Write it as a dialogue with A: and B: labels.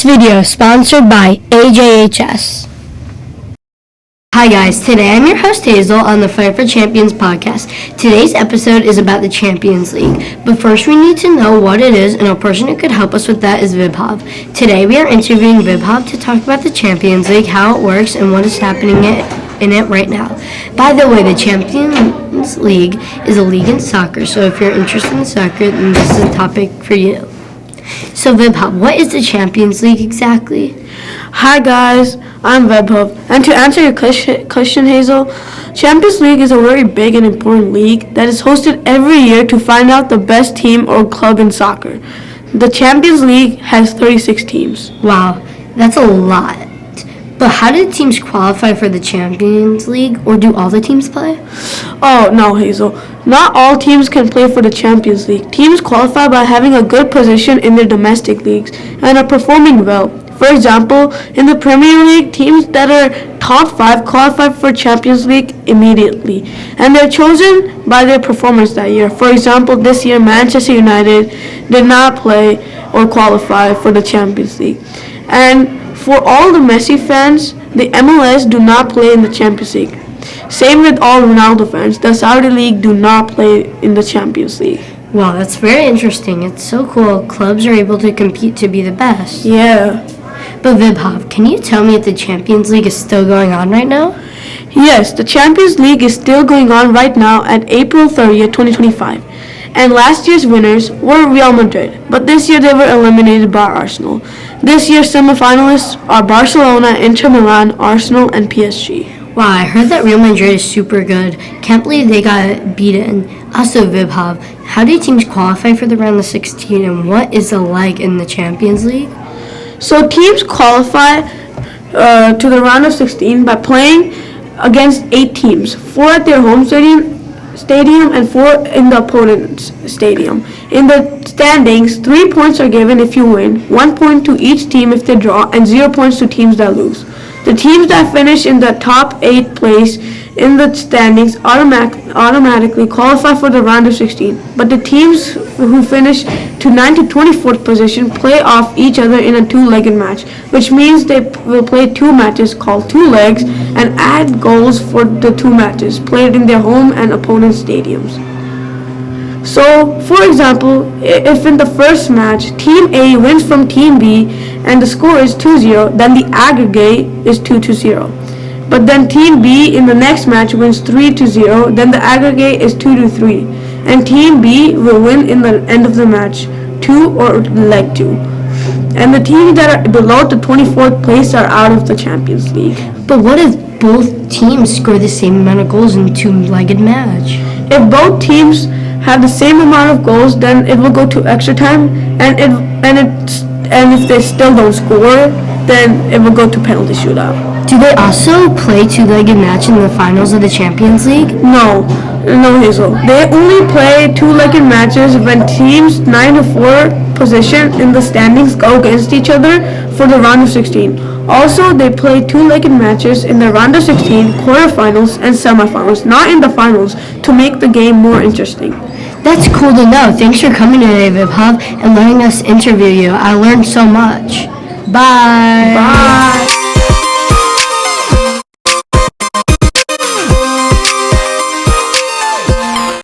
A: video is sponsored by AJHS. Hi guys, today I'm your host Hazel on the Fight for Champions podcast. Today's episode is about the Champions League, but first we need to know what it is, and a person who could help us with that is Vibhav. Today we are interviewing Vibhav to talk about the Champions League, how it works, and what is happening in it right now. By the way, the Champions League is a league in soccer, so if you're interested in soccer, then this is a topic for you. So Vibhav, what is the Champions League exactly?
B: Hi guys, I'm Vibhav, and to answer your question, Hazel, Champions League is a very big and important league that is hosted every year to find out the best team or club in soccer. The Champions League has 36 teams.
A: Wow, that's a lot. But how do teams qualify for the Champions League, or do all the teams play?
B: Oh, no, Hazel. Not all teams can play for the Champions League. Teams qualify by having a good position in their domestic leagues and are performing well. For example, in the Premier League, teams that are top 5 qualify for Champions League immediately, and they're chosen by their performance that year. For example, this year, Manchester United did not play or qualify for the Champions League. And for all the Messi fans, the MLS do not play in the Champions League. Same with all Ronaldo fans. The Saudi League do not play in the Champions League.
A: Wow, that's very interesting. It's so cool. Clubs are able to compete to be the best.
B: Yeah.
A: But Vibhav, can you tell me if the Champions League is still going on right now?
B: Yes, the Champions League is still going on right now at April 30th, 2025. And last year's winners were Real Madrid, but this year they were eliminated by Arsenal. This year's semifinalists are Barcelona, Inter Milan, Arsenal, and PSG.
A: Wow, I heard that Real Madrid is super good. Can't believe they got beaten. Also, Vibhav, how do teams qualify for the round of 16, and what is it like in the Champions League?
B: So teams qualify to the round of 16 by playing against 8 teams, 4 at their home stadium and 4 in the opponent's stadium. In the standings, 3 points are given if you win, 1 point to each team if they draw, and 0 points to teams that lose. The teams that finish in the top 8 place in the standings automatically qualify for the round of 16, but the teams who finish to 9th to 24th position play off each other in a 2-legged match, which means they will play 2 matches called 2 legs and add goals for the 2 matches played in their home and opponent stadiums. So, for example, if in the first match Team A wins from Team B and the score is 2-0, then the aggregate is 2-0. But then Team B in the next match wins 3-0, then the aggregate is 2-3. And Team B will win in the end of the match, 2 or leg 2. And the teams that are below the 24th place are out of the Champions League.
A: But what if both teams score the same amount of goals in a 2-legged match?
B: If both teams have the same amount of goals, then it will go to extra time, and if they still don't score, then it will go to penalty shootout.
A: Do they also play 2-legged match in the finals of the Champions League?
B: No, Hazel. They only play 2-legged matches when teams 9 to 4 position in the standings go against each other for the round of 16. Also, they play 2-legged matches in the round of 16, quarterfinals, and semifinals, not in the finals, to make the game more interesting.
A: That's cool to know. Thanks for coming today, Vibhav, and letting us interview you. I learned so much. Bye.
B: Bye.